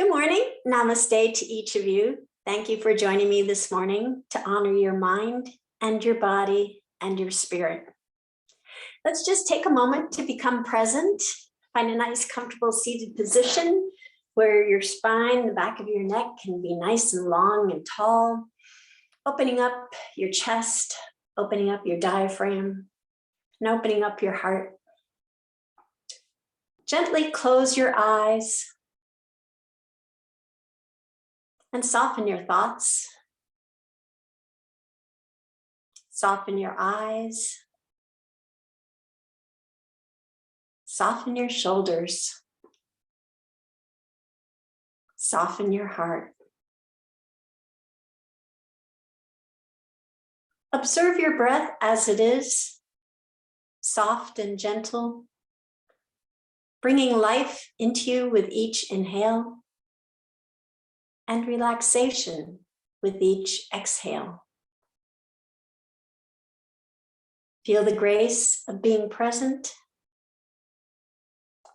Good morning. Namaste to each of you. Thank you for joining me this morning to honor your mind and your body and your spirit. Let's just take a moment to become present. Find a nice, comfortable seated position where your spine, the back of your neck can be nice and long and tall, opening up your chest, opening up your diaphragm, and opening up your heart. Gently close your eyes and soften your thoughts. Soften your eyes. Soften your shoulders. Soften your heart. Observe your breath as it is, soft and gentle, bringing life into you with each inhale and relaxation with each exhale. Feel the grace of being present,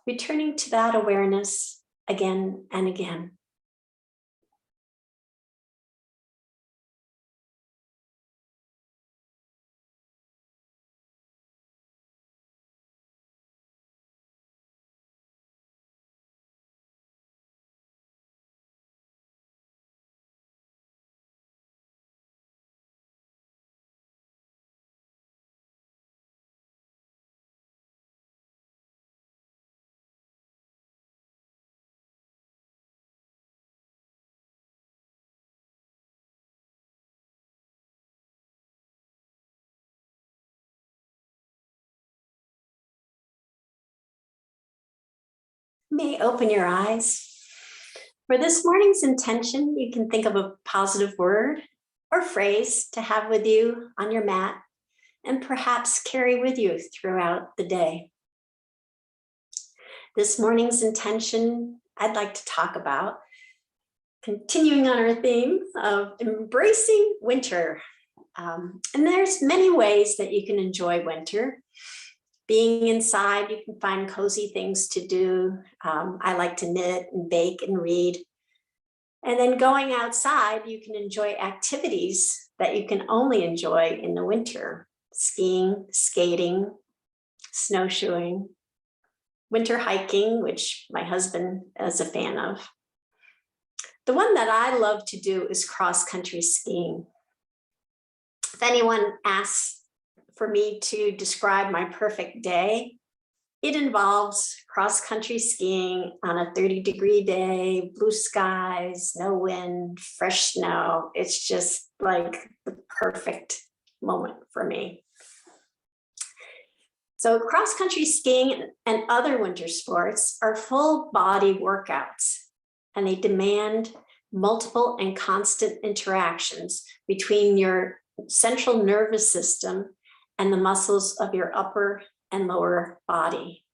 returning to that awareness again and again. You may open your eyes. For this morning's intention, you can think of a positive word or phrase to have with you on your mat and perhaps carry with you throughout the day. This morning's intention, I'd like to talk about continuing on our theme of embracing winter. And there's many ways that you can enjoy winter. Being inside, you can find cozy things to do. I like to knit and bake and read. And then going outside, you can enjoy activities that you can only enjoy in the winter. Skiing, skating, snowshoeing, winter hiking, which my husband is a fan of. The one that I love to do is cross-country skiing. If anyone asks for me to describe my perfect day, it involves cross-country skiing on a 30-degree day, blue skies, no wind, fresh snow. It's just like the perfect moment for me. So cross-country skiing and other winter sports are full body workouts, and they demand multiple and constant interactions between your central nervous system and the muscles of your upper and lower body.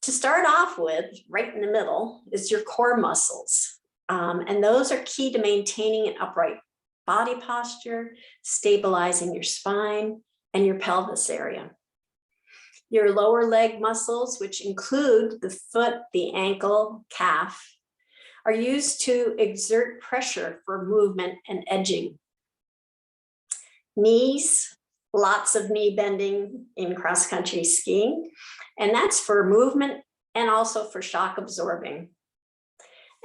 To start off with, right in the middle, is your core muscles. And those are key to maintaining an upright body posture, stabilizing your spine and your pelvis area. Your lower leg muscles, which include the foot, the ankle, calf, are used to exert pressure for movement and edging. Knees, lots of knee bending in cross-country skiing, and that's for movement and also for shock absorbing.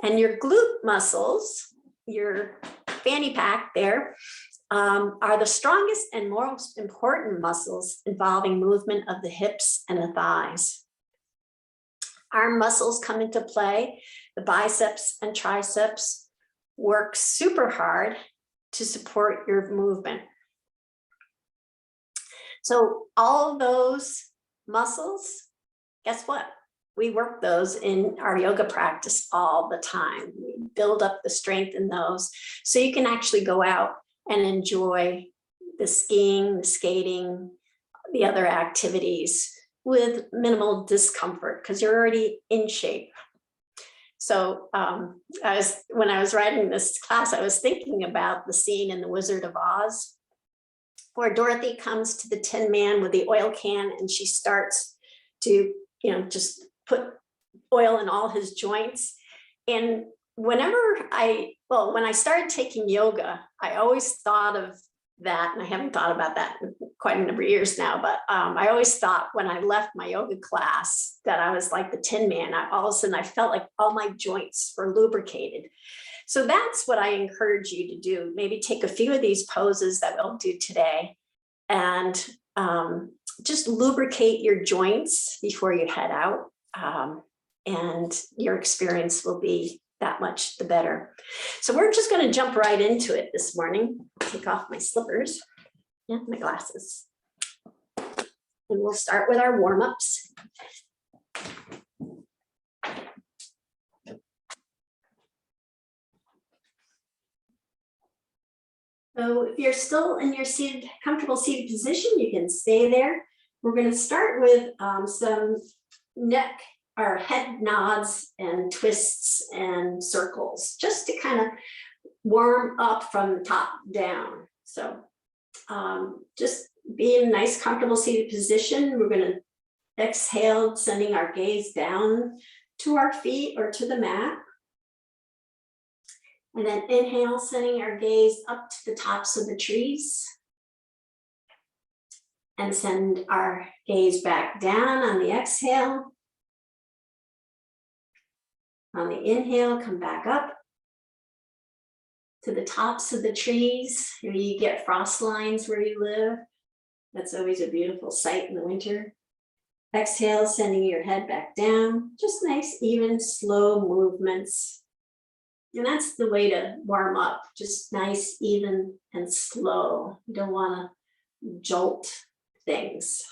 And your glute muscles, your fanny pack there, are the strongest and most important muscles involving movement of the hips and the thighs. Arm muscles come into play. The biceps and triceps work super hard to support your movement. So all of those muscles, guess what? We work those in our yoga practice all the time. We build up the strength in those so you can actually go out and enjoy the skiing, the skating, the other activities with minimal discomfort because you're already in shape. So when I was writing this class, I was thinking about the scene in The Wizard of Oz, where Dorothy comes to the Tin Man with the oil can and she starts to, just put oil in all his joints. And when I started taking yoga, I always thought of that, and I haven't thought about that in quite a number of years now, but I always thought when I left my yoga class that I was like the Tin Man. All of a sudden I felt like all my joints were lubricated. So that's what I encourage you to do. Maybe take a few of these poses that we'll do today and just lubricate your joints before you head out. And your experience will be that much the better. So we're just going to jump right into it this morning. Take off my slippers and my glasses. And we'll start with our warm-ups. So if you're still in your seated, comfortable seated position, you can stay there. We're going to start with some neck or head nods and twists and circles, just to kind of warm up from the top down. So just be in a nice, comfortable seated position. We're going to exhale, sending our gaze down to our feet or to the mat. And then inhale, sending our gaze up to the tops of the trees. And send our gaze back down on the exhale. On the inhale, come back up to the tops of the trees. Here you get frost lines where you live. That's always a beautiful sight in the winter. Exhale, sending your head back down. Just nice, even, slow movements. And that's the way to warm up. Just nice, even, and slow. You don't want to jolt things.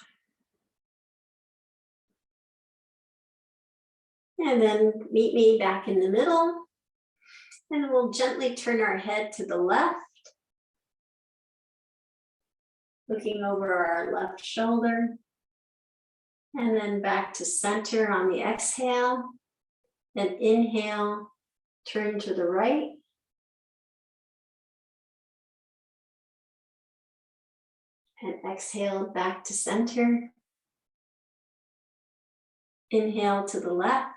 And then meet me back in the middle. And we'll gently turn our head to the left. Looking over our left shoulder. And then back to center on the exhale. Then inhale, turn to the right. And exhale back to center. Inhale to the left.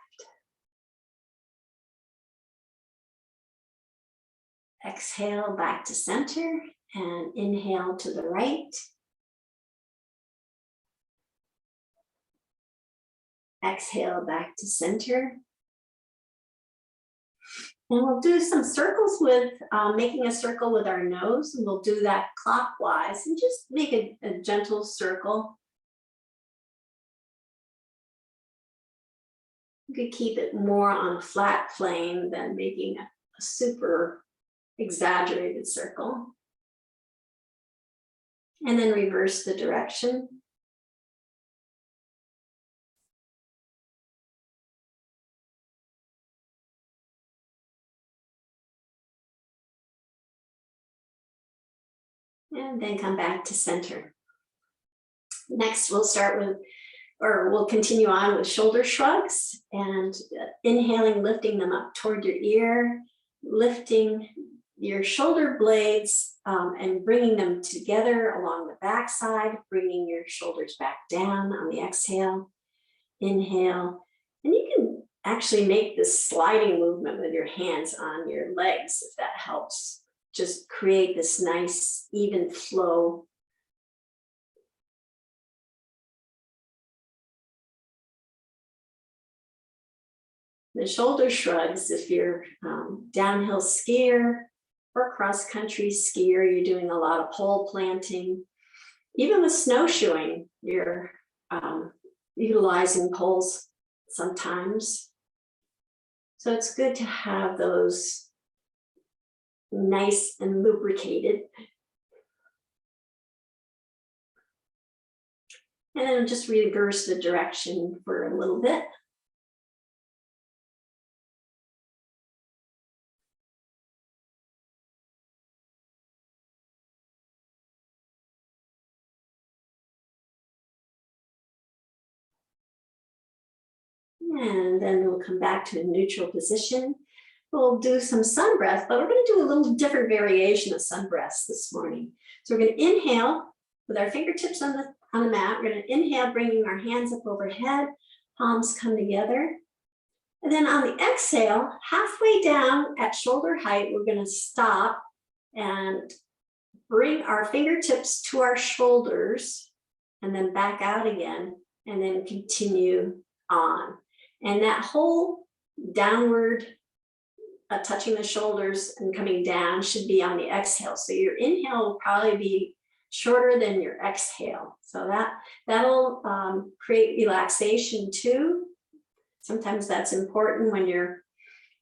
Exhale back to center and inhale to the right. Exhale back to center. And we'll do some circles with making a circle with our nose, and we'll do that clockwise and just make a gentle circle. You could keep it more on a flat plane than making a super exaggerated circle. And then reverse the direction. And then come back to center. Next, we'll continue on with shoulder shrugs and inhaling, lifting them up toward your ear, lifting your shoulder blades and bringing them together along the backside, bringing your shoulders back down on the exhale, inhale. And you can actually make this sliding movement with your hands on your legs if that helps. Just create this nice, even flow. The shoulder shrugs, if you're downhill skier or cross-country skier, you're doing a lot of pole planting. Even with snowshoeing, you're utilizing poles sometimes. So it's good to have those nice and lubricated. And then just reverse the direction for a little bit. And then we'll come back to a neutral position. We'll do some sun breath, but we're going to do a little different variation of sun breaths this morning. So we're going to inhale with our fingertips on the mat. We're going to inhale, bringing our hands up overhead, palms come together. And then on the exhale, halfway down at shoulder height, we're going to stop and bring our fingertips to our shoulders and then back out again and then continue on. And that whole downward touching the shoulders and coming down should be on the exhale. So your inhale will probably be shorter than your exhale. So that'll create relaxation too. Sometimes that's important when you're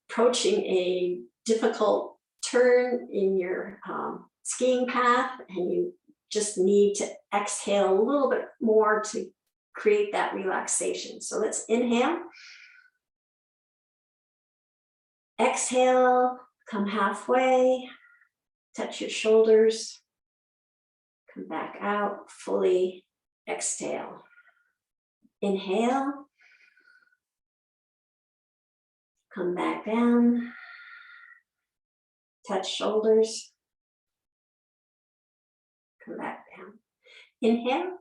approaching a difficult turn in your skiing path and you just need to exhale a little bit more to create that relaxation. So let's inhale. Exhale, come halfway, touch your shoulders, come back out, fully exhale. Inhale, come back down, touch shoulders, come back down. Inhale,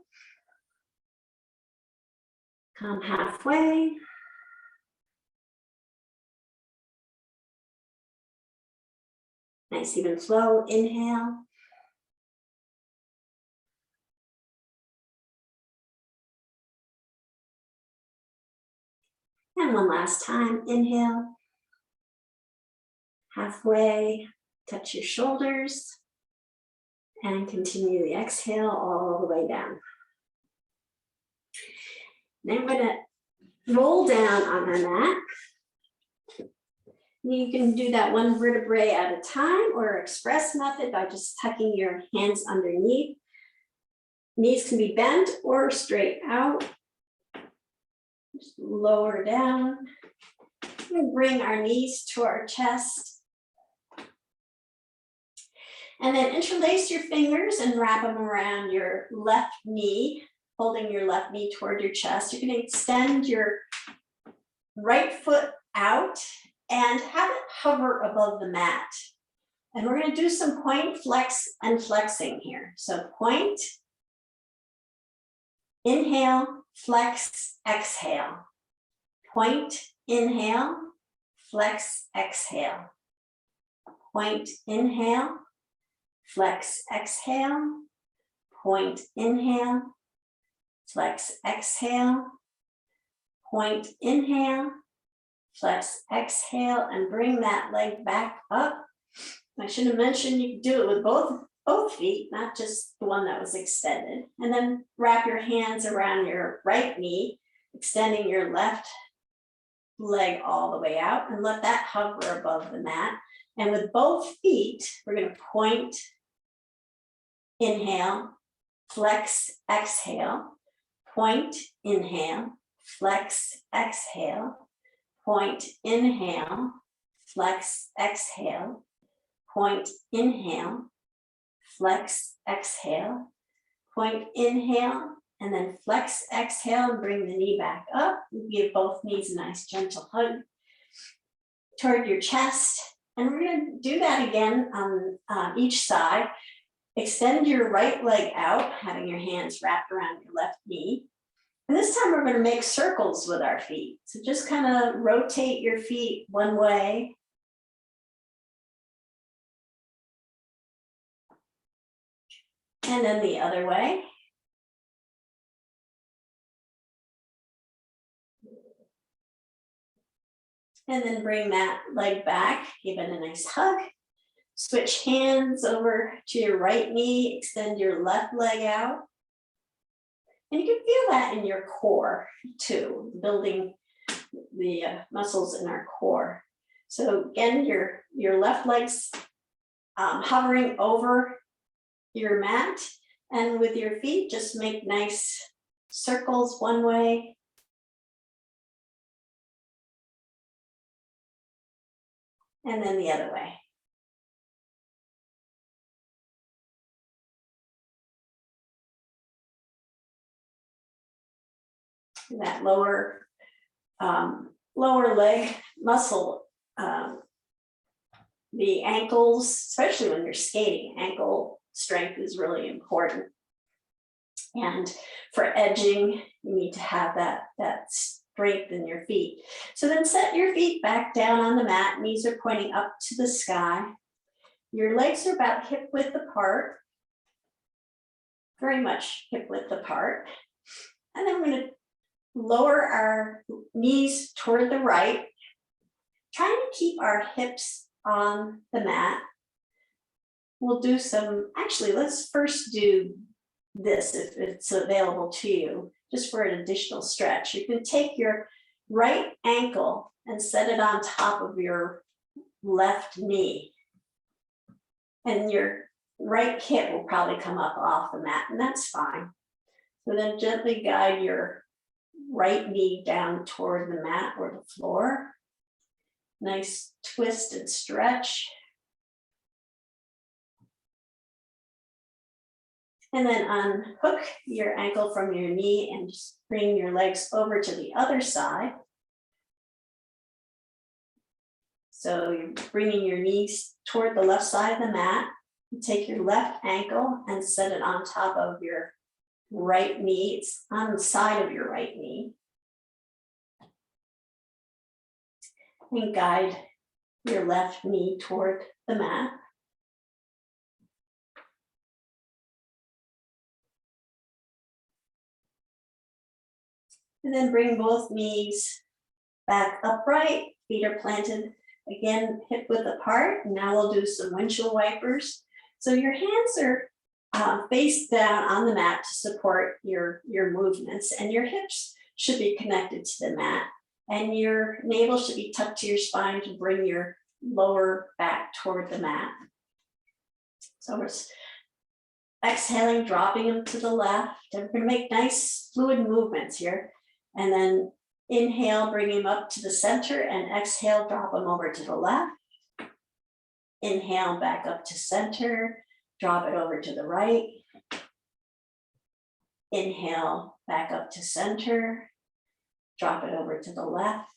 come halfway. Nice even flow, inhale. And one last time, inhale. Halfway, touch your shoulders and continue the exhale all the way down. Then we're gonna roll down on our mat. You can do that one vertebrae at a time or express method by just tucking your hands underneath. Knees can be bent or straight out. Just lower down. We bring our knees to our chest. And then interlace your fingers and wrap them around your left knee, holding your left knee toward your chest. You can extend your right foot out and have it hover above the mat. And we're going to do some point, flex, and flexing here. So point, inhale, flex, exhale. Point, inhale, flex, exhale. Point, inhale, flex, exhale. Point, inhale, flex, exhale. Point, inhale, flex, exhale, and bring that leg back up. I should have mentioned you can do it with both feet, not just the one that was extended. And then wrap your hands around your right knee, extending your left leg all the way out and let that hover above the mat. And with both feet, we're going to point, inhale, flex, exhale, point, inhale, flex, exhale, point, inhale, flex, exhale, point, inhale, flex, exhale, point, inhale, and then flex, exhale, and bring the knee back up. Give both knees a nice gentle hug toward your chest. And we're going to do that again on each side. Extend your right leg out, having your hands wrapped around your left knee. And this time we're going to make circles with our feet. So just kind of rotate your feet one way. And then the other way. And then bring that leg back, give it a nice hug. Switch hands over to your right knee, extend your left leg out. And you can feel that in your core too, building the muscles in our core. So again, your left leg's hovering over your mat, and with your feet, just make nice circles one way. And then the other way. That lower leg muscle, the ankles, especially when you're skating, ankle strength is really important. And for edging, you need to have that strengthen your feet. So then set your feet back down on the mat. Knees are pointing up to the sky. Your legs are about hip width apart, very much hip width apart. And then we're going to lower our knees toward the right, trying to keep our hips on the mat. We'll do some, actually, let's first do this if it's available to you, just for an additional stretch. You can take your right ankle and set it on top of your left knee. And your right hip will probably come up off the mat, and that's fine. So then gently guide your right knee down toward the mat or the floor. Nice twist and stretch. And then unhook your ankle from your knee and just bring your legs over to the other side. So you're bringing your knees toward the left side of the mat. You take your left ankle and set it on top of your right knee. It's on the side of your right knee. And guide your left knee toward the mat. And then bring both knees back upright. Feet are planted again, hip width apart. Now we'll do some windshield wipers. So your hands are face down on the mat to support your movements, and your hips should be connected to the mat, and your navel should be tucked to your spine to bring your lower back toward the mat. So we're exhaling, dropping them to the left, and we're going to make nice fluid movements here. And then inhale, bring them up to the center, and exhale, drop them over to the left. Inhale, back up to center, drop it over to the right. Inhale, back up to center, drop it over to the left.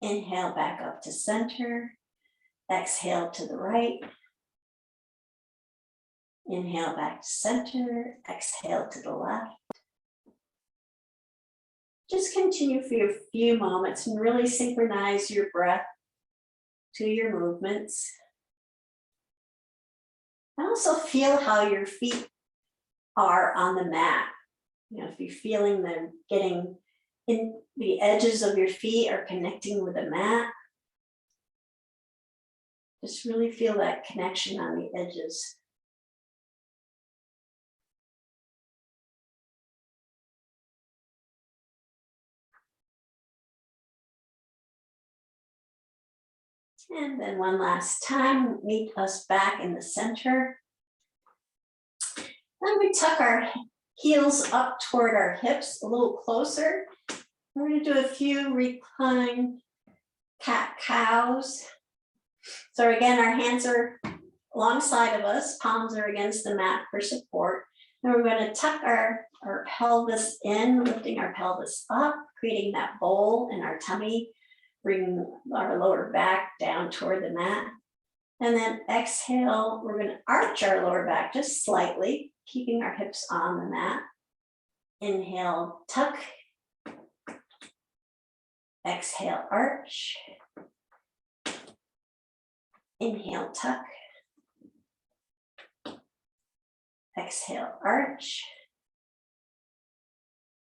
Inhale, back up to center, exhale to the right. Inhale, back to center, exhale to the left. Just continue for a few moments and really synchronize your breath to your movements. And also feel how your feet are on the mat. You know, if you're feeling them getting in, the edges of your feet are connecting with the mat. Just really feel that connection on the edges. And then one last time, meet us back in the center. Then we tuck our heels up toward our hips a little closer. We're going to do a few reclined cat-cows. So again, our hands are alongside of us, palms are against the mat for support. And we're going to tuck our pelvis in, lifting our pelvis up, creating that bowl in our tummy. Bring our lower back down toward the mat. And then exhale, we're going to arch our lower back just slightly, keeping our hips on the mat. Inhale, tuck. Exhale, arch. Inhale, tuck. Exhale, arch.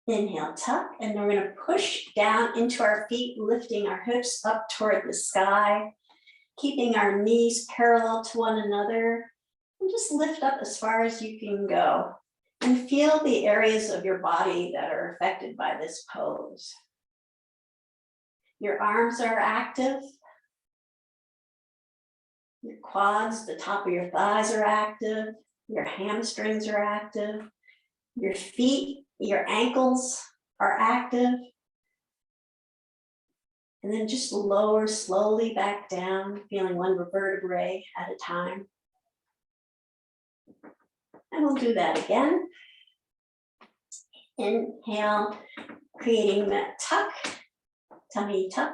Inhale, tuck, and we're going to push down into our feet, lifting our hips up toward the sky, keeping our knees parallel to one another, and just lift up as far as you can go. And feel the areas of your body that are affected by this pose. Your arms are active. Your quads, the top of your thighs are active. Your hamstrings are active. Your feet, your ankles are active. And then just lower slowly back down, feeling one vertebrae at a time. And we'll do that again. Inhale, creating that tuck, tummy tuck.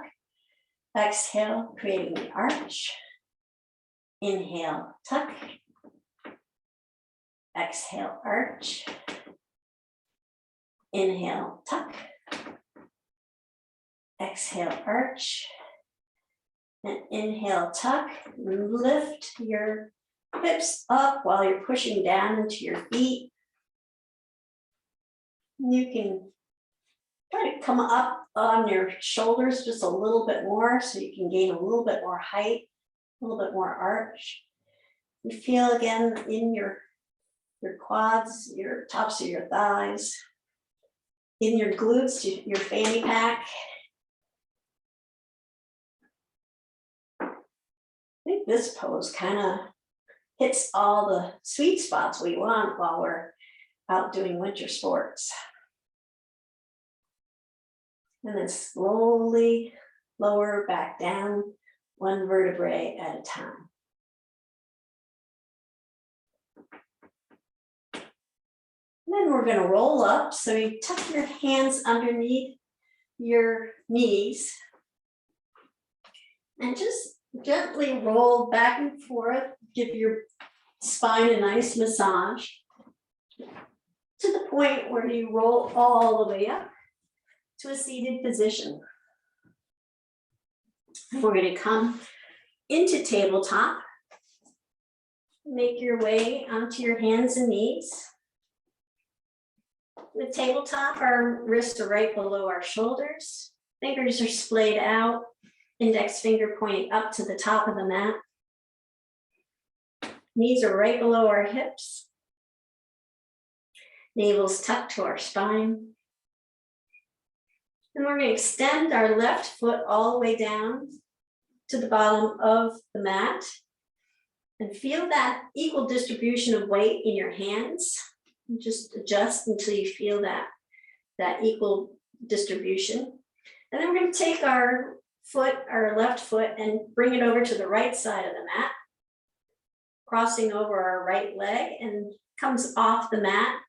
Exhale, creating the arch. Inhale, tuck. Exhale, arch. Inhale, tuck. Exhale, arch. And inhale, tuck. Lift your hips up while you're pushing down into your feet. You can try to come up on your shoulders just a little bit more so you can gain a little bit more height, a little bit more arch. You feel again in your quads, your tops of your thighs, in your glutes, your fanny pack. I think this pose kind of hits all the sweet spots we want while we're out doing winter sports. And then slowly lower back down, one vertebrae at a time. And then we're going to roll up. So you tuck your hands underneath your knees and just gently roll back and forth. Give your spine a nice massage to the point where you roll all the way up to a seated position. We're going to come into tabletop. Make your way onto your hands and knees. The tabletop, our wrists are right below our shoulders. Fingers are splayed out, index finger pointing up to the top of the mat. Knees are right below our hips. Navel's tucked to our spine. And we're going to extend our left foot all the way down to the bottom of the mat. And feel that equal distribution of weight in your hands. Just adjust until you feel that equal distribution. And then we're going to take our left foot, and bring it over to the right side of the mat, crossing over our right leg and comes off the mat.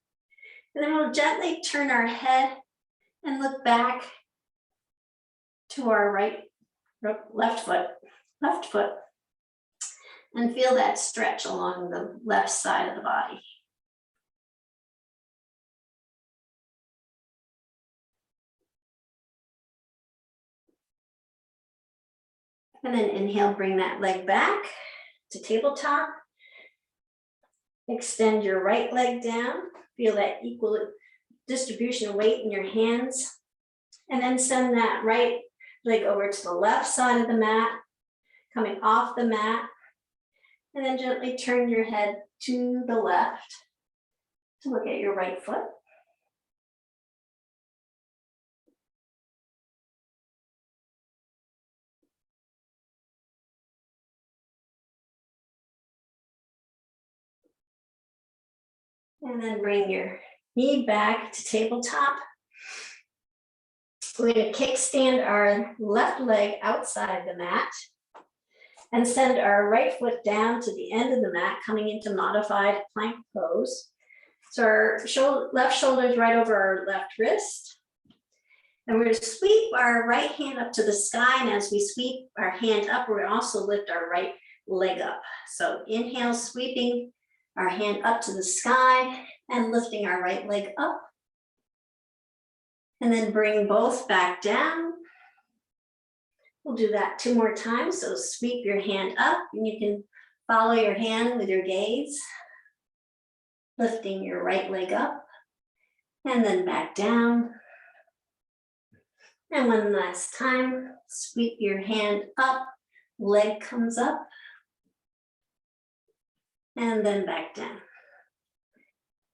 And then we'll gently turn our head and look back to our left foot, and feel that stretch along the left side of the body. And then inhale, bring that leg back to tabletop. Extend your right leg down. Feel that equal distribution of weight in your hands. And then send that right leg over to the left side of the mat, coming off the mat. And then gently turn your head to the left to look at your right foot. And then bring your knee back to tabletop. We're going to kickstand our left leg outside the mat and send our right foot down to the end of the mat, coming into modified plank pose. So our left shoulder is right over our left wrist. And we're going to sweep our right hand up to the sky. And as we sweep our hand up, we're going to also lift our right leg up. So inhale, sweeping our hand up to the sky and lifting our right leg up. And then bring both back down. We'll do that 2 more times. So sweep your hand up, and you can follow your hand with your gaze, lifting your right leg up and then back down. And one last time, sweep your hand up, leg comes up, and then back down.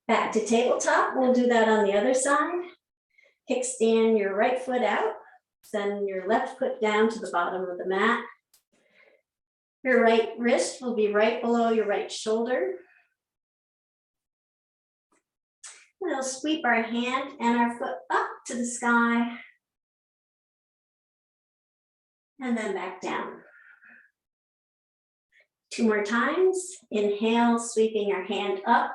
Back to tabletop. We'll do that on the other side. Kickstand your right foot out. Send your left foot down to the bottom of the mat. Your right wrist will be right below your right shoulder. We'll sweep our hand and our foot up to the sky. And then back down. 2 more times. Inhale, sweeping our hand up.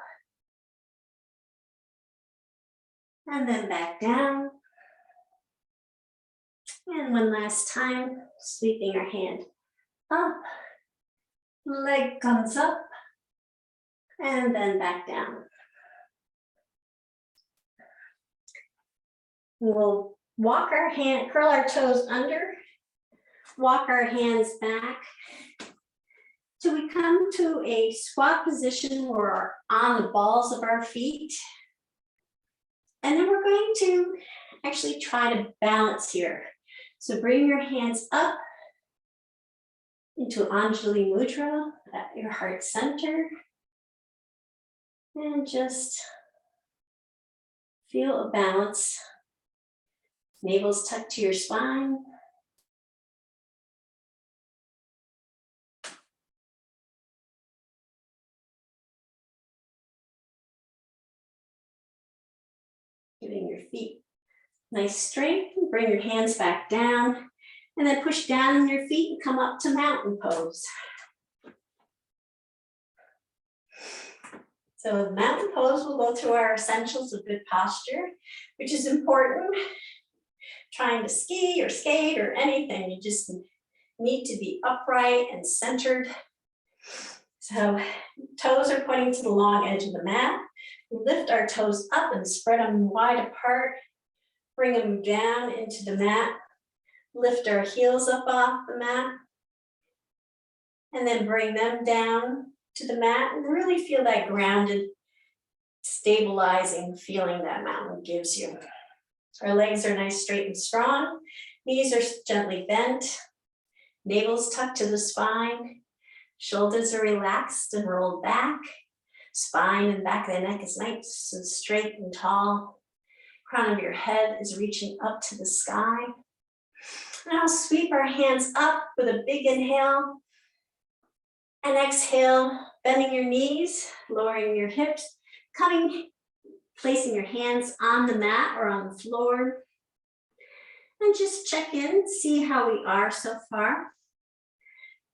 And then back down. And one last time, sweeping our hand up. Leg comes up. And then back down. We'll walk our hand, curl our toes under, walk our hands back till we come to a squat position where we're on the balls of our feet. And then we're going to actually try to balance here. So bring your hands up into Anjali Mudra at your heart center. And just feel a balance. Navel's tucked to your spine. Giving your feet nice strength. Bring your hands back down. And then push down on your feet and come up to mountain pose. So mountain pose, we'll go through our essentials of good posture, which is important. Trying to ski or skate or anything, you just need to be upright and centered. So toes are pointing to the long edge of the mat. We lift our toes up and spread them wide apart. Bring them down into the mat. Lift our heels up off the mat. And then bring them down to the mat and really feel that grounded, stabilizing feeling that mountain gives you. Our legs are nice, straight and strong. Knees are gently bent. Navel's tucked to the spine. Shoulders are relaxed and rolled back. Spine and back of the neck is nice and straight and tall. Crown of your head is reaching up to the sky. Now sweep our hands up with a big inhale. And exhale, bending your knees, lowering your hips, placing your hands on the mat or on the floor. And just check in, see how we are so far.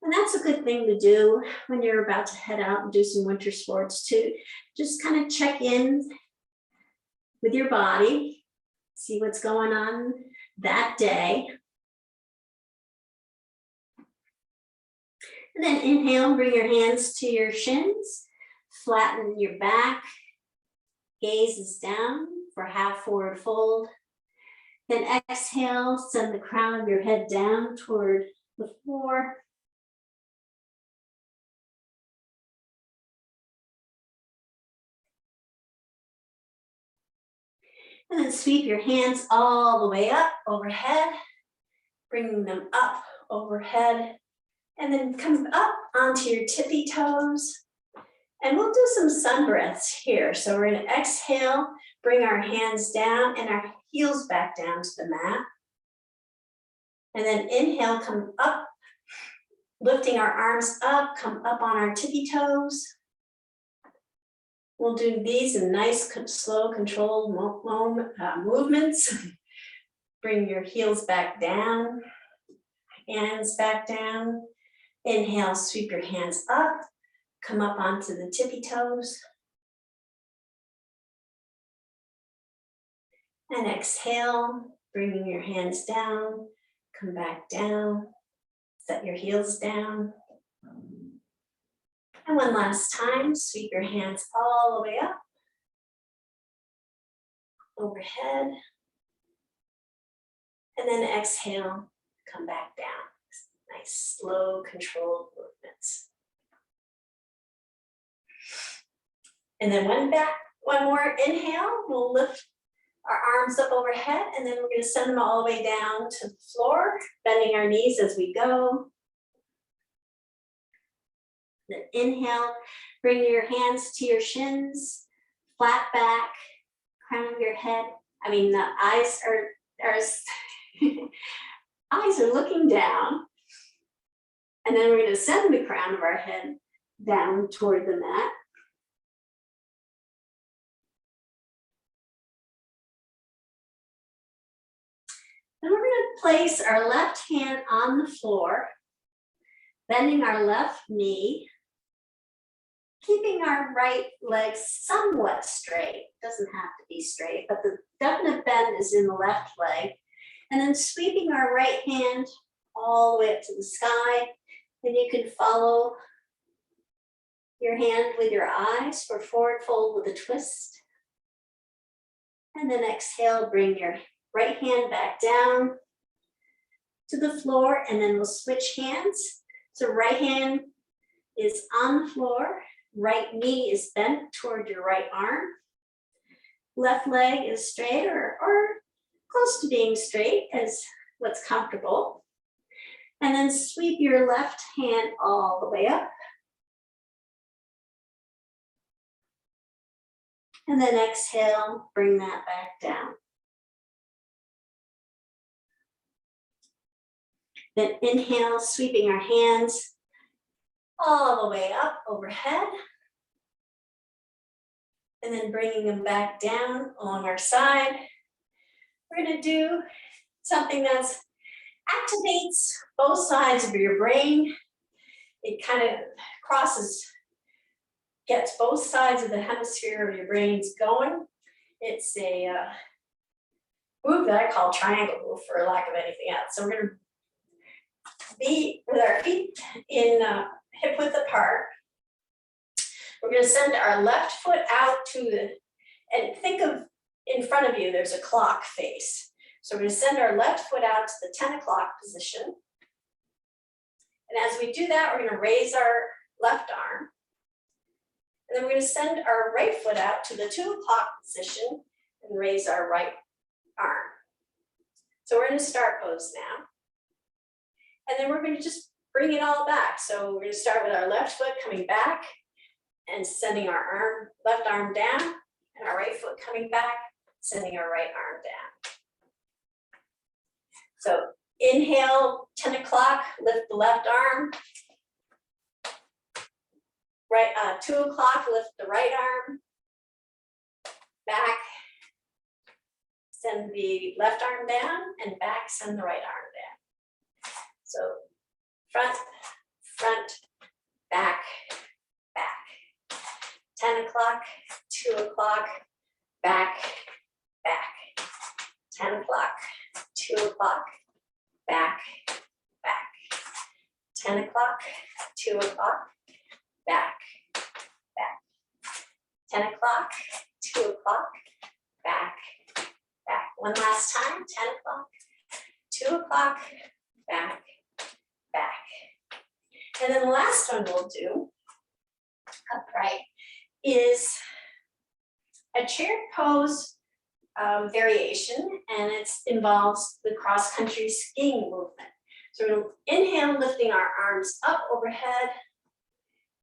And that's a good thing to do when you're about to head out and do some winter sports too. Just kind of check in with your body, see what's going on that day. And then inhale, bring your hands to your shins, flatten your back, gaze is down for half forward fold. Then exhale, send the crown of your head down toward the floor. And then sweep your hands all the way up overhead, bringing them up overhead, and then come up onto your tippy toes. And we'll do some sun breaths here. So we're going to exhale, bring our hands down and our heels back down to the mat. And then inhale, come up, lifting our arms up, come up on our tippy toes. We'll do these in nice, slow, controlled movements. Bring your heels back down, hands back down. Inhale, sweep your hands up, come up onto the tippy toes. And exhale, bringing your hands down, come back down, set your heels down. And one last time, sweep your hands all the way up, overhead. And then exhale, come back down. Nice, slow, controlled movements. And then one more inhale, we'll lift our arms up overhead, and then we're going to send them all the way down to the floor, bending our knees as we go. Then inhale, bring your hands to your shins, flat back, crown of your head. The eyes are eyes are looking down. And then we're going to send the crown of our head down toward the mat. Then we're going to place our left hand on the floor, bending our left knee, keeping our right leg somewhat straight. Doesn't have to be straight, but the definite bend is in the left leg. And then sweeping our right hand all the way up to the sky. And you can follow your hand with your eyes for forward fold with a twist. And then exhale, bring your right hand back down to the floor, and then we'll switch hands. So right hand is on the floor, right knee is bent toward your right arm. Left leg is straight or close to being straight as what's comfortable. And then sweep your left hand all the way up. And then exhale, bring that back down. Then inhale, sweeping our hands all the way up overhead. And then bringing them back down along our side. We're gonna do something that activates both sides of your brain. It kind of gets both sides of the hemisphere of your brains going. It's a move that I call triangle move for lack of anything else. So we're gonna be with our feet in hip width apart. We're going to send our left foot out and think of in front of you, there's a clock face. So we're going to send our left foot out to the 10 o'clock position. And as we do that, we're going to raise our left arm. And then we're going to send our right foot out to the 2 o'clock position and raise our right arm. So we're in a start pose now. And then we're going to just bring it all back. So we're going to start with our left foot coming back and sending our left arm down, and our right foot coming back, sending our right arm down. So inhale, 10 o'clock, lift the left arm. 2 o'clock, lift the right arm. Back, send the left arm down, and back, send the right arm down. So front, back, back. 10 o'clock, 2 o'clock, back, back. 10 o'clock, 2 o'clock, back, back. 10 o'clock, 2 o'clock, back, back. 10 o'clock, 2 o'clock, back, back. One last time, 10 o'clock, 2 o'clock, back, back. And then the last one we'll do, upright, is a chair pose variation, and it involves the cross-country skiing movement. So we're going to inhale, lifting our arms up overhead,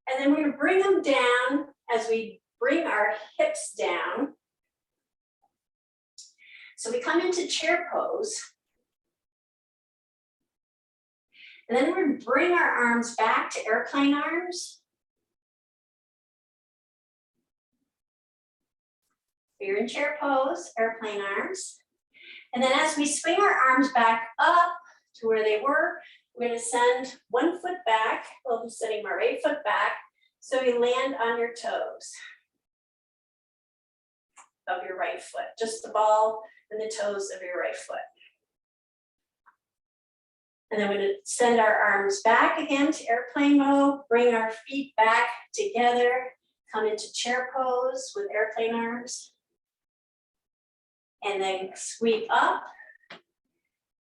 and then we're going to bring them down as we bring our hips down. So we come into chair pose, and then we're going to bring our arms back to airplane arms. You're in chair pose, airplane arms. And then as we swing our arms back up to where they were, we're going to send one foot back. Well, I'm sending my right foot back so you land on your toes of your right foot, just the ball and the toes of your right foot. And then we're going to send our arms back again to airplane mode, bring our feet back together, come into chair pose with airplane arms. And then sweep up,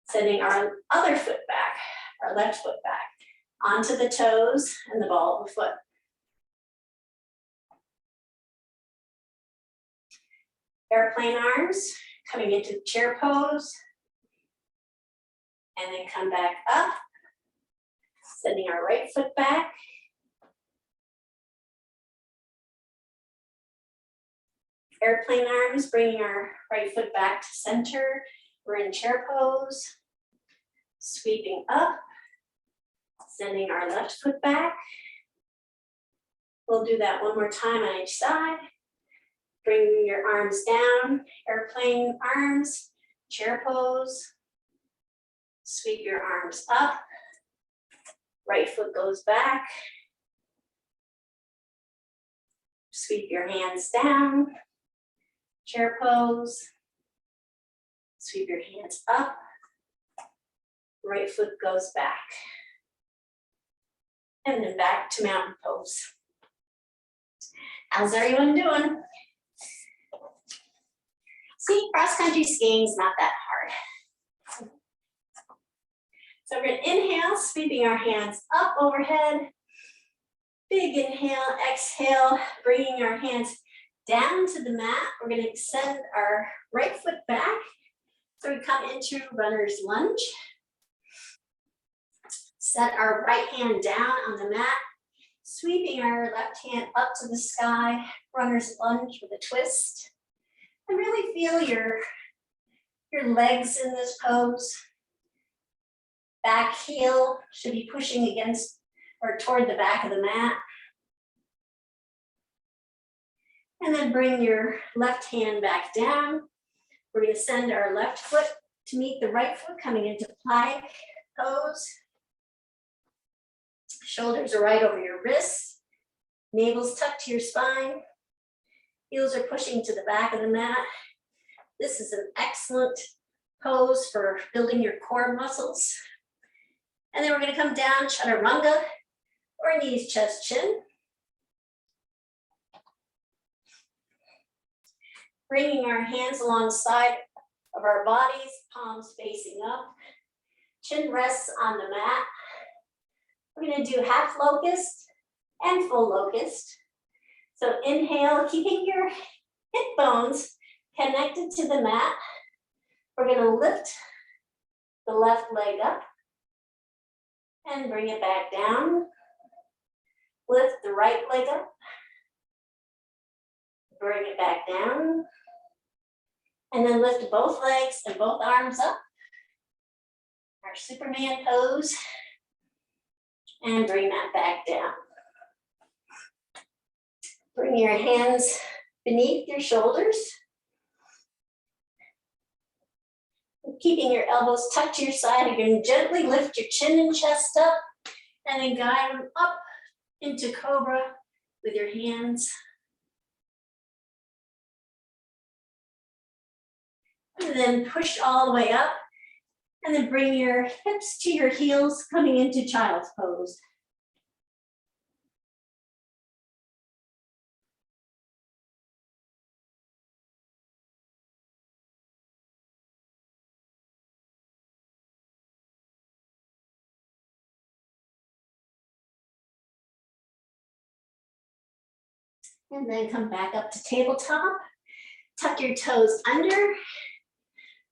sending our other foot back, our left foot back, onto the toes and the ball of the foot. Airplane arms, coming into chair pose, and then come back up, sending our right foot back. Airplane arms, bringing our right foot back to center. We're in chair pose, sweeping up, sending our left foot back. We'll do that one more time on each side. Bring your arms down, airplane arms, chair pose. Sweep your arms up, right foot goes back. Sweep your hands down. Chair pose, sweep your hands up, right foot goes back, and then back to mountain pose. How's everyone doing? See, cross-country skiing is not that hard. So we're gonna inhale, sweeping our hands up overhead. Big inhale, exhale, bringing our hands down to the mat. We're gonna extend our right foot back. So we come into runner's lunge. Set our right hand down on the mat, sweeping our left hand up to the sky, runner's lunge with a twist. And really feel your legs in this pose. Back heel should be pushing against or toward the back of the mat. And then bring your left hand back down. We're going to send our left foot to meet the right foot, coming into plank pose. Shoulders are right over your wrists. Navel's tucked to your spine. Heels are pushing to the back of the mat. This is an excellent pose for building your core muscles. And then we're going to come down, chaturanga, or knees, chest, chin. Bringing our hands alongside of our bodies, palms facing up. Chin rests on the mat. We're going to do half locust and full locust. So inhale, keeping your hip bones connected to the mat. We're going to lift the left leg up and bring it back down. Lift the right leg up. Bring it back down. And then lift both legs and both arms up. Our Superman pose. And bring that back down. Bring your hands beneath your shoulders. Keeping your elbows tucked to your side, you're going to gently lift your chin and chest up, and then guide them up into cobra with your hands. And then push all the way up, and then bring your hips to your heels, coming into child's pose. And then come back up to tabletop. Tuck your toes under.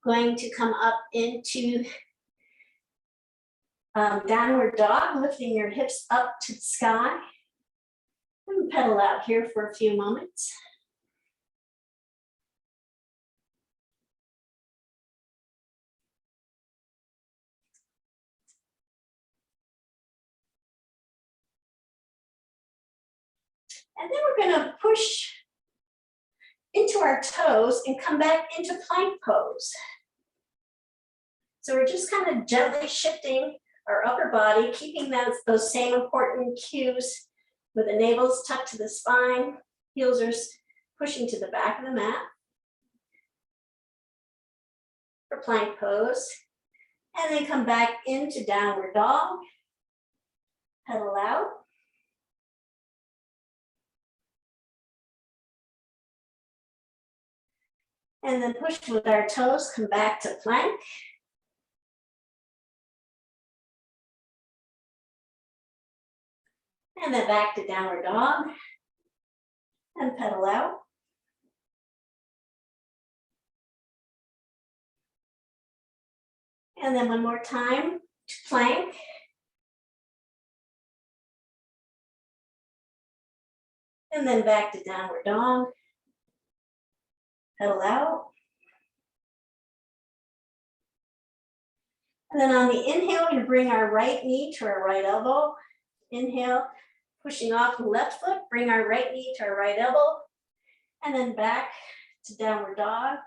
Going to come up into downward dog, lifting your hips up to the sky. And pedal out here for a few moments. And then we're going to push into our toes and come back into plank pose. So we're just kind of gently shifting our upper body, keeping those same important cues with the navel's tucked to the spine, heels are pushing to the back of the mat for plank pose. And then come back into downward dog, pedal out. And then push with our toes, come back to plank. And then back to downward dog. And pedal out. And then one more time to plank. And then back to downward dog. Pedal out. And then on the inhale, we're going to bring our right knee to our right elbow. Inhale, pushing off the left foot, bring our right knee to our right elbow. And then back to downward dog,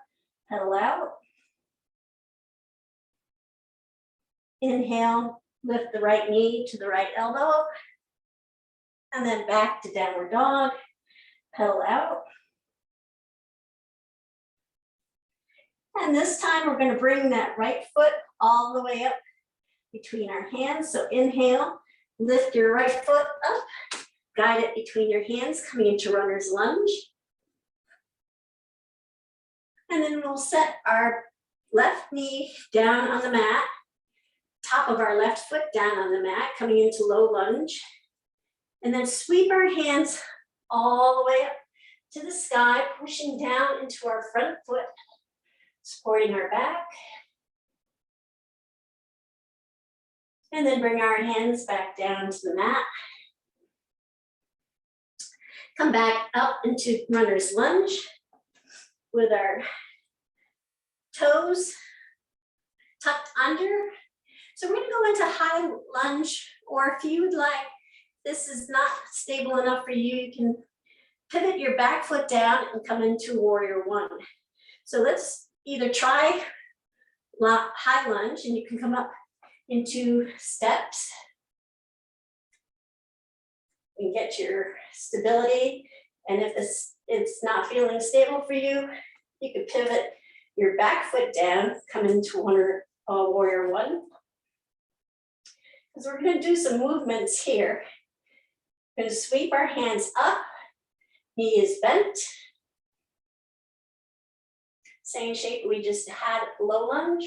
pedal out. Inhale, lift the right knee to the right elbow. And then back to downward dog, pedal out. And this time we're going to bring that right foot all the way up between our hands. So inhale, lift your right foot up, guide it between your hands, coming into runner's lunge. And then we'll set our left knee down on the mat, top of our left foot down on the mat, coming into low lunge. And then sweep our hands all the way up to the sky, pushing down into our front foot, supporting our back. And then bring our hands back down to the mat. Come back up into runner's lunge with our toes tucked under. So we're gonna go into high lunge, or if you would like, this is not stable enough for you, you can pivot your back foot down and come into warrior one. So let's either try high lunge, and you can come up into steps and get your stability. And if it's not feeling stable for you, you could pivot your back foot down, come into warrior one. Because we're going to do some movements here. We're going to sweep our hands up, knee is bent. Same shape we just had low lunge.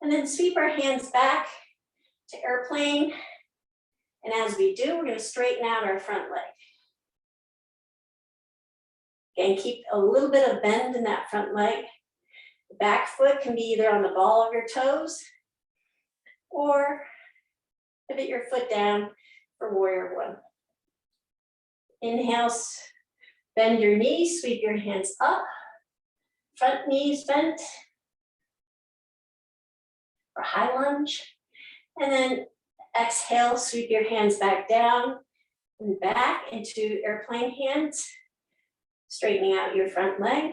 And then sweep our hands back to airplane. And as we do, we're going to straighten out our front leg. Again, keep a little bit of bend in that front leg. The back foot can be either on the ball of your toes or pivot your foot down for warrior one. Inhale, bend your knees, sweep your hands up. Front knees bent for high lunge. And then exhale, sweep your hands back down and back into airplane hands, straightening out your front leg.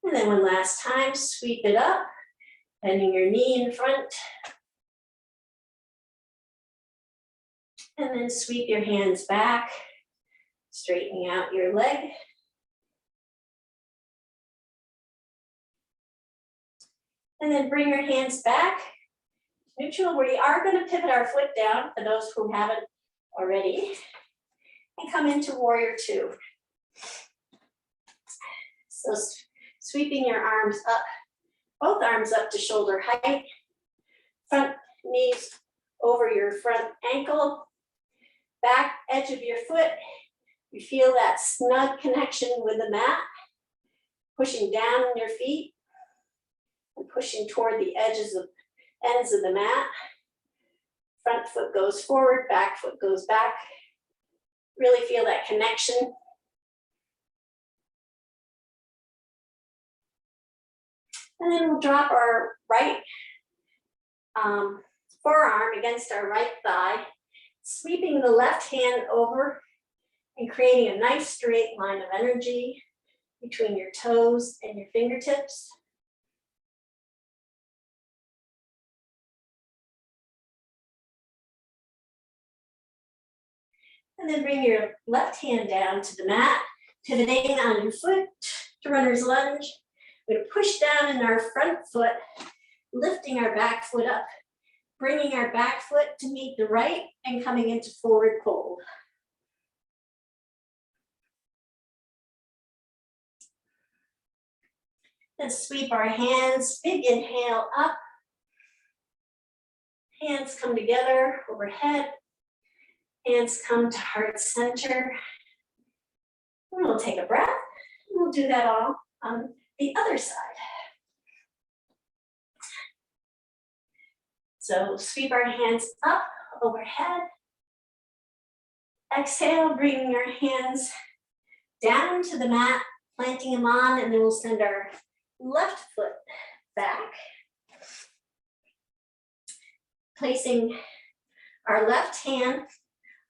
And then one last time, sweep it up, bending your knee in front. And then sweep your hands back, straightening out your leg. And then bring your hands back, neutral. We are going to pivot our foot down for those who haven't already, and come into warrior two. So sweeping your arms up, both arms up to shoulder height, front knees over your front ankle, back edge of your foot. You feel that snug connection with the mat, pushing down on your feet and pushing toward the ends of the mat. Front foot goes forward, back foot goes back. Really feel that connection. And then we'll drop our right forearm against our right thigh, sweeping the left hand over and creating a nice straight line of energy between your toes and your fingertips. And then bring your left hand down to the mat, pivoting on your foot to runner's lunge. We're going to push down in our front foot, lifting our back foot up, bringing our back foot to meet the right and coming into forward fold. Then sweep our hands, big inhale up. Hands come together overhead. Hands come to heart center. And we'll take a breath. We'll do that all on the other side. So sweep our hands up overhead. Exhale, bringing your hands down to the mat, planting them on, and then we'll send our left foot back. Placing our left hand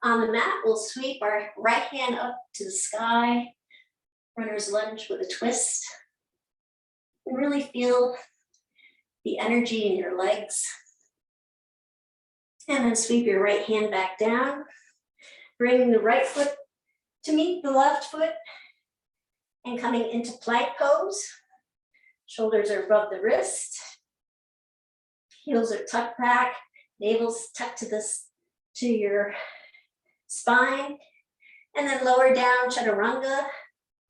on the mat, we'll sweep our right hand up to the sky, runner's lunge with a twist. And really feel the energy in your legs. And then sweep your right hand back down, bringing the right foot to meet the left foot and coming into plank pose. Shoulders are above the wrist. Heels are tucked back, navel's tucked to your spine. And then lower down, chaturanga.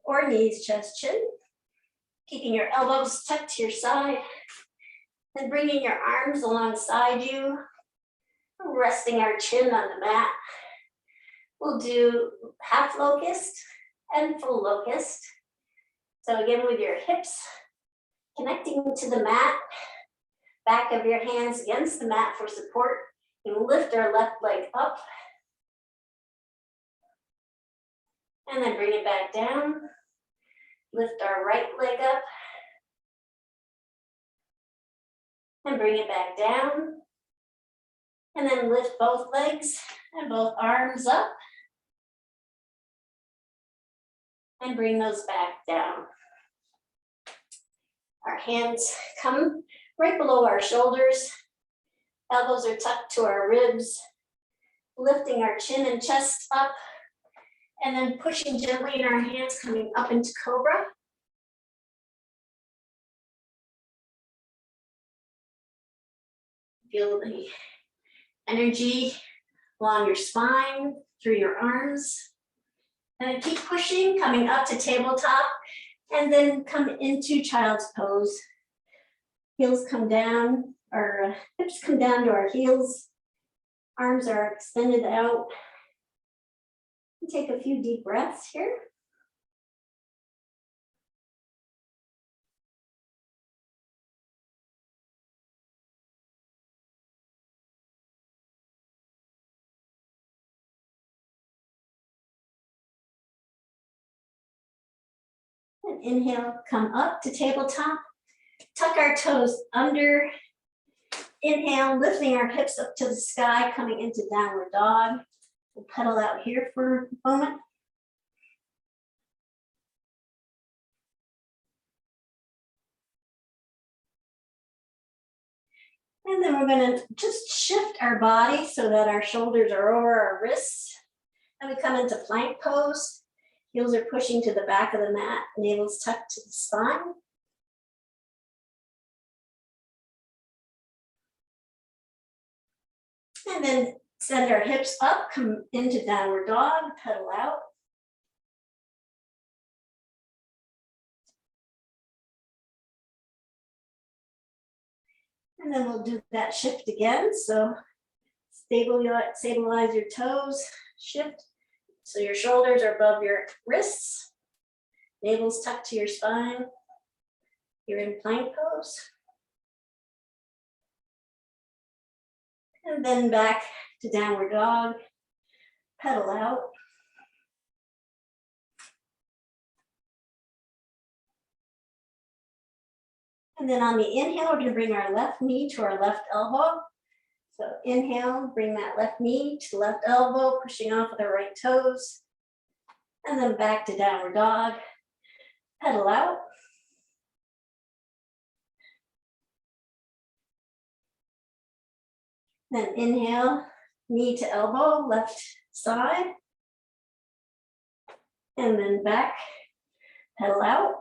or knees, chest, chin. Keeping your elbows tucked to your side and bringing your arms alongside you, resting our chin on the mat. We'll do half locust and full locust. So again, with your hips connecting to the mat, back of your hands against the mat for support. You lift our left leg up and then bring it back down. Lift our right leg up and bring it back down. And then lift both legs and both arms up and bring those back down. Our hands come right below our shoulders. Elbows are tucked to our ribs, lifting our chin and chest up, and then pushing gently in our hands, coming up into cobra. Feel the energy along your spine, through your arms. And keep pushing, coming up to tabletop, and then come into child's pose. Heels come down, our hips come down to our heels. Arms are extended out. Take a few deep breaths here. And inhale, come up to tabletop. Tuck our toes under. Inhale, lifting our hips up to the sky, coming into downward dog. We'll pedal out here for a moment. And then we're going to just shift our body so that our shoulders are over our wrists. And we come into plank pose. Heels are pushing to the back of the mat, navel's tucked to the spine. And then send our hips up, come into downward dog, pedal out. And then we'll do that shift again. So stabilize your toes, shift. So your shoulders are above your wrists. Navel's tucked to your spine. You're in plank pose. And then back to downward dog, pedal out. And then on the inhale, we're going to bring our left knee to our left elbow. So inhale, bring that left knee to the left elbow, pushing off with our right toes. And then back to downward dog, pedal out. Then inhale, knee to elbow, left side. And then back, pedal out.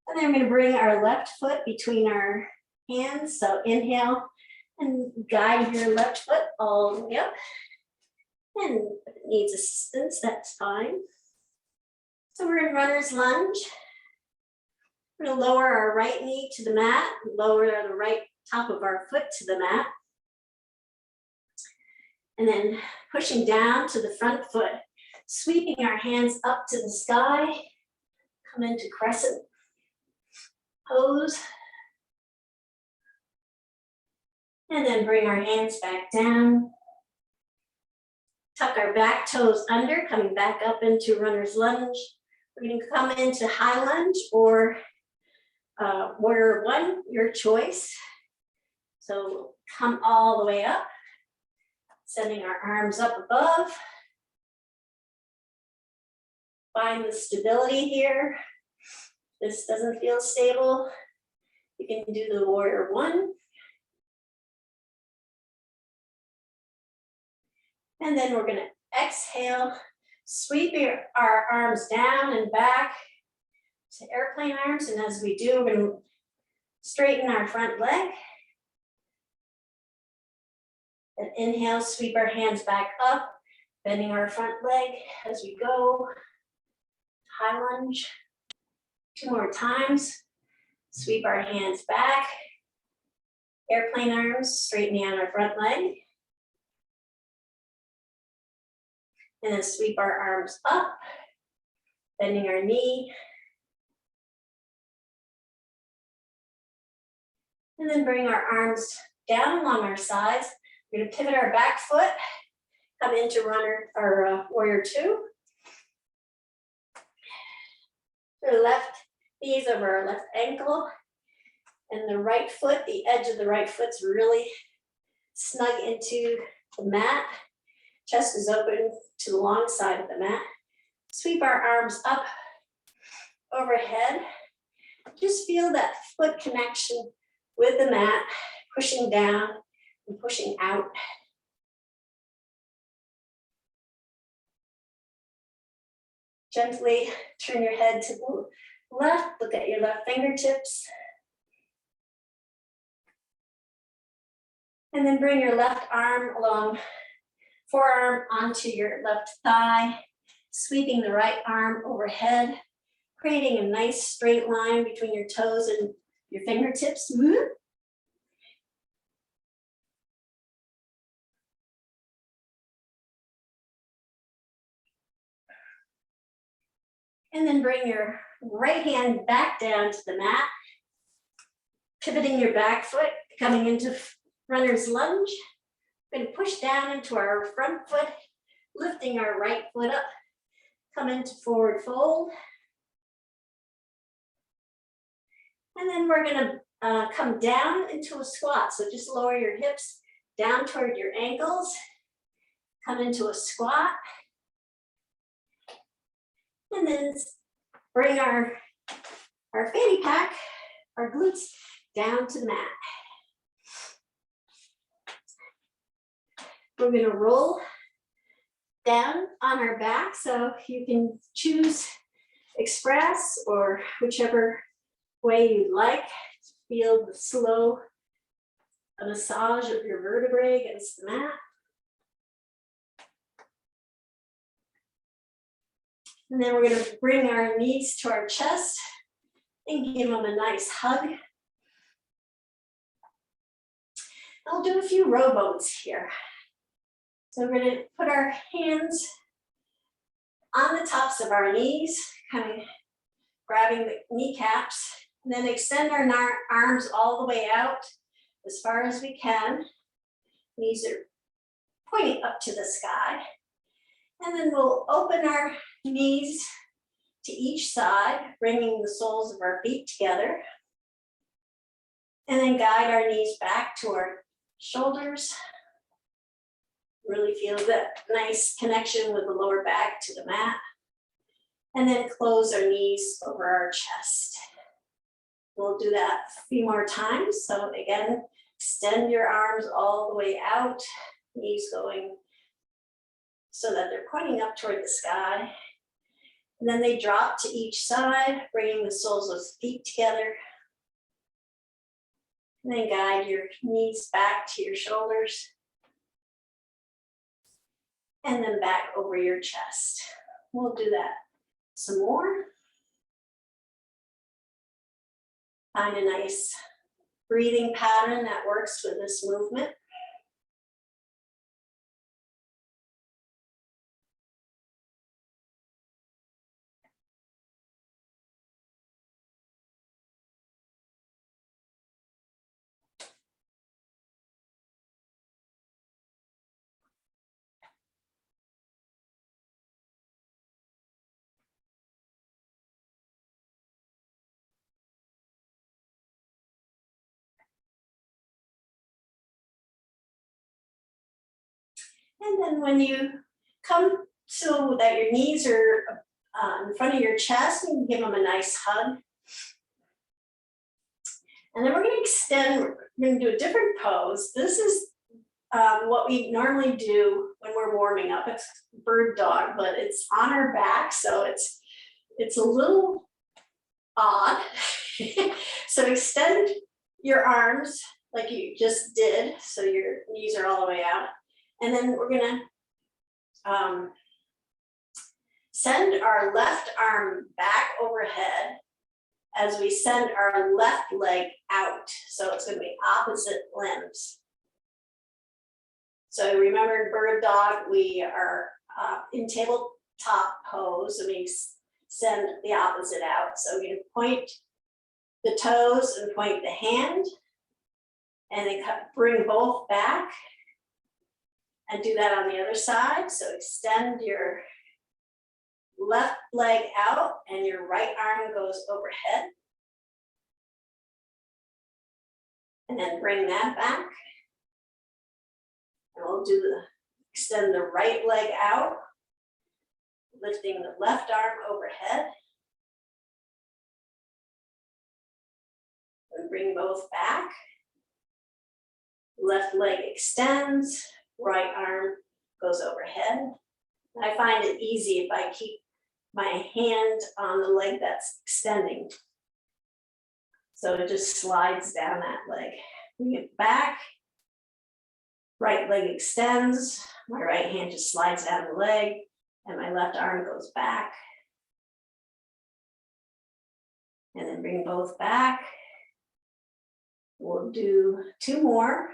And then we're going to bring our left foot between our hands. So inhale and guide your left foot all the way up. And if it needs assistance, that's fine. So we're in runner's lunge. We're going to lower our right knee to the mat, lower the right top of our foot to the mat. And then pushing down to the front foot, sweeping our hands up to the sky, come into crescent pose. And then bring our hands back down. Tuck our back toes under, coming back up into runner's lunge. We're going to come into high lunge or warrior one, your choice. So come all the way up, sending our arms up above. Find the stability here. This doesn't feel stable. You can do the warrior one. And then we're going to exhale, sweep our arms down and back to airplane arms. And as we do, we're going to straighten our front leg. And inhale, sweep our hands back up, bending our front leg as we go. High lunge. 2 more times. Sweep our hands back. Airplane arms, straightening out our front leg. And then sweep our arms up, bending our knee. And then bring our arms down along our sides. We're gonna pivot our back foot, come into warrior 2. The left knees over our left ankle, and the right foot, the edge of the right foot's really snug into the mat. Chest is open to the long side of the mat. Sweep our arms up overhead. Just feel that foot connection with the mat, pushing down and pushing out. Gently turn your head to the left, look at your left fingertips. And then bring your left arm along, forearm onto your left thigh, sweeping the right arm overhead, creating a nice straight line between your toes and your fingertips. And then bring your right hand back down to the mat, pivoting your back foot, coming into runner's lunge. We're going to push down into our front foot, lifting our right foot up, come into forward fold. And then we're going to come down into a squat. So just lower your hips down toward your ankles, come into a squat. And then bring our fanny pack, our glutes down to the mat. We're going to roll down on our back, so you can choose express or whichever way you'd like. Feel the slow massage of your vertebrae against the mat. And then we're going to bring our knees to our chest and give them a nice hug. I'll do a few rowboats here. So we're going to put our hands on the tops of our knees, kind of grabbing the kneecaps, and then extend our arms all the way out as far as we can. Knees are pointing up to the sky. And then we'll open our knees to each side, bringing the soles of our feet together. And then guide our knees back to our shoulders. Really feel that nice connection with the lower back to the mat. And then close our knees over our chest. We'll do that a few more times. So again, extend your arms all the way out, knees going so that they're pointing up toward the sky. And then they drop to each side, bringing the soles of the feet together. And then guide your knees back to your shoulders. And then back over your chest. We'll do that some more. Find a nice breathing pattern that works with this movement. And then when you come so that your knees are in front of your chest, you can give them a nice hug. And then we're going to extend, we're going to do a different pose. This is what we normally do when we're warming up. It's bird dog, but it's on our back, so it's a little odd. So extend your arms like you just did. So your knees are all the way out. And then we're gonna send our left arm back overhead as we send our left leg out. So it's gonna be opposite limbs. So remember in bird dog, we are in tabletop pose, and we send the opposite out. So we're gonna point the toes and point the hand, and then bring both back, and do that on the other side. So extend your left leg out and your right arm goes overhead. And then bring that back. And we'll do extend the right leg out, lifting the left arm overhead. And bring both back. Left leg extends, right arm goes overhead. I find it easy if I keep my hand on the leg that's extending. So it just slides down that leg. Bring it back. Right leg extends. My right hand just slides down the leg, and my left arm goes back. And then bring both back. We'll do 2 more.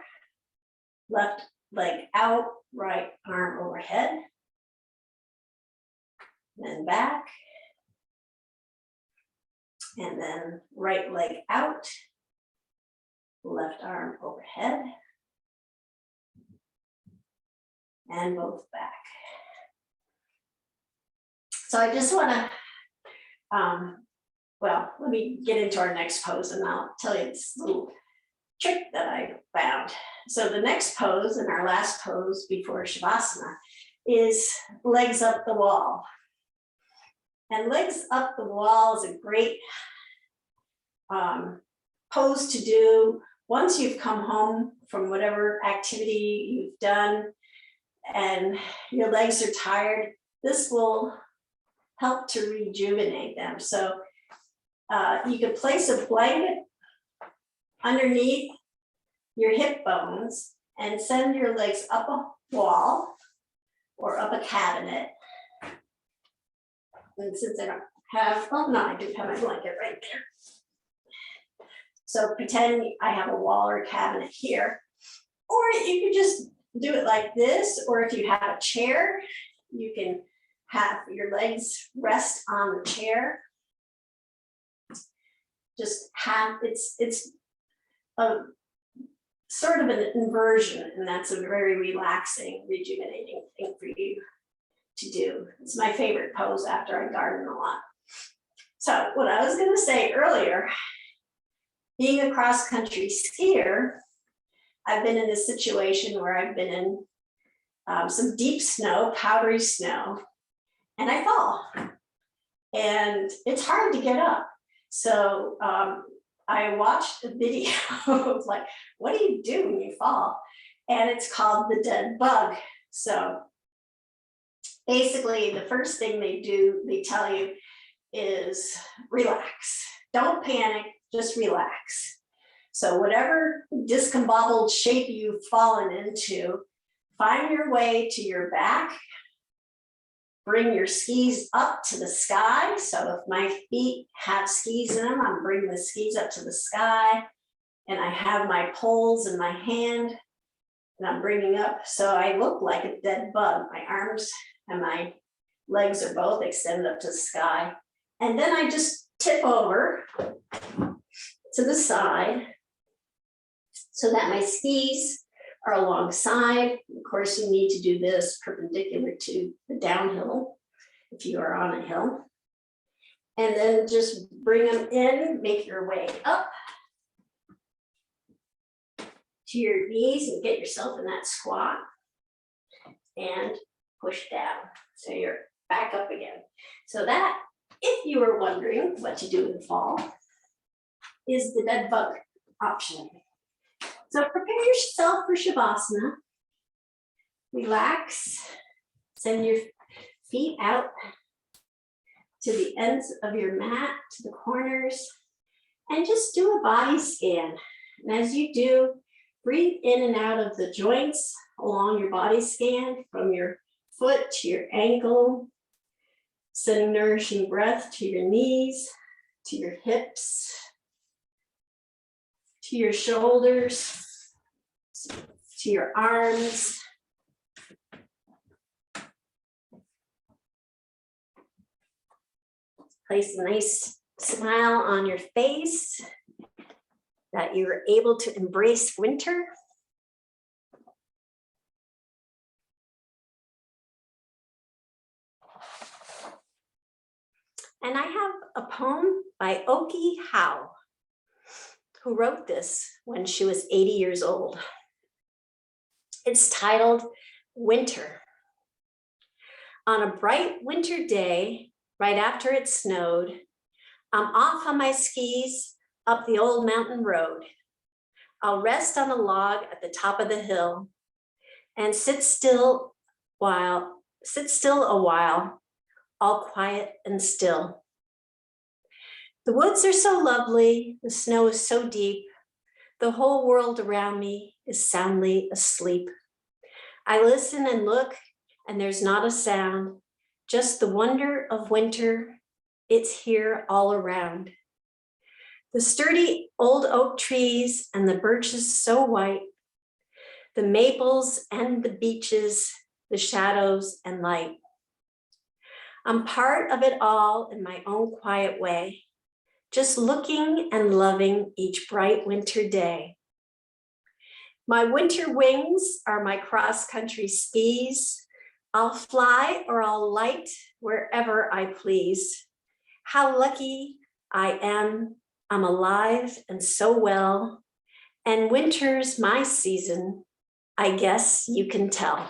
Left leg out, right arm overhead. Then back, and then right leg out, left arm overhead, and both back. So I just want to, well, let me get into our next pose, and I'll tell you this little trick that I found. So the next pose, and our last pose before Shavasana, is legs up the wall. And legs up the wall is a great pose to do once you've come home from whatever activity you've done and your legs are tired. This will help to rejuvenate them. So you can place a blanket underneath your hip bones and send your legs up a wall or up a cabinet. And since I don't have, oh no, I do have my blanket right there. So pretend I have a wall or a cabinet here. Or you could just do it like this, or if you have a chair, you can have your legs rest on the chair. Just have, it's a sort of an inversion, and that's a very relaxing, rejuvenating thing for you to do. It's my favorite pose after I garden a lot. So what I was going to say earlier, being a cross-country skier, I've been in a situation where I've been in some deep snow, powdery snow, and I fall. And it's hard to get up. So I watched a video of like, what do you do when you fall? And it's called the dead bug. So basically, the first thing they tell you is relax. Don't panic, just relax. So whatever discombobbled shape you've fallen into, find your way to your back. Bring your skis up to the sky. So if my feet have skis in them, I'm bringing the skis up to the sky. And I have my poles in my hand, and I'm bringing up. So I look like a dead bug. My arms and my legs are both extended up to the sky. And then I just tip over to the side so that my skis are alongside. Of course, you need to do this perpendicular to the downhill if you are on a hill. And then just bring them in, make your way up to your knees and get yourself in that squat and push down. So you're back up again. So that, if you were wondering what to do in the fall, is the dead bug option. So prepare yourself for Shavasana. Relax. Send your feet out to the ends of your mat, to the corners, and just do a body scan. And as you do, Breathe in and out of the joints along your body scan from your foot to your ankle, sending nourishing breath to your knees, to your hips, to your shoulders, to your arms. Place a nice smile on your face that you're able to embrace winter. And I have a poem by Okie Howe, who wrote this when she was 80 years old. It's titled Winter. On a bright winter day, right after it snowed, I'm off on my skis up the old mountain road. I'll rest on a log at the top of the hill and sit still a while, all quiet and still. The woods are so lovely, the snow is so deep, the whole world around me is soundly asleep. I listen and look, and there's not a sound, just the wonder of winter. It's here all around. The sturdy old oak trees and the birches so white, the maples and the beeches, the shadows and light. I'm part of it all in my own quiet way, just looking and loving each bright winter day. My winter wings are my cross-country skis. I'll fly or I'll light wherever I please. How lucky I am, I'm alive and so well, and winter's my season, I guess you can tell.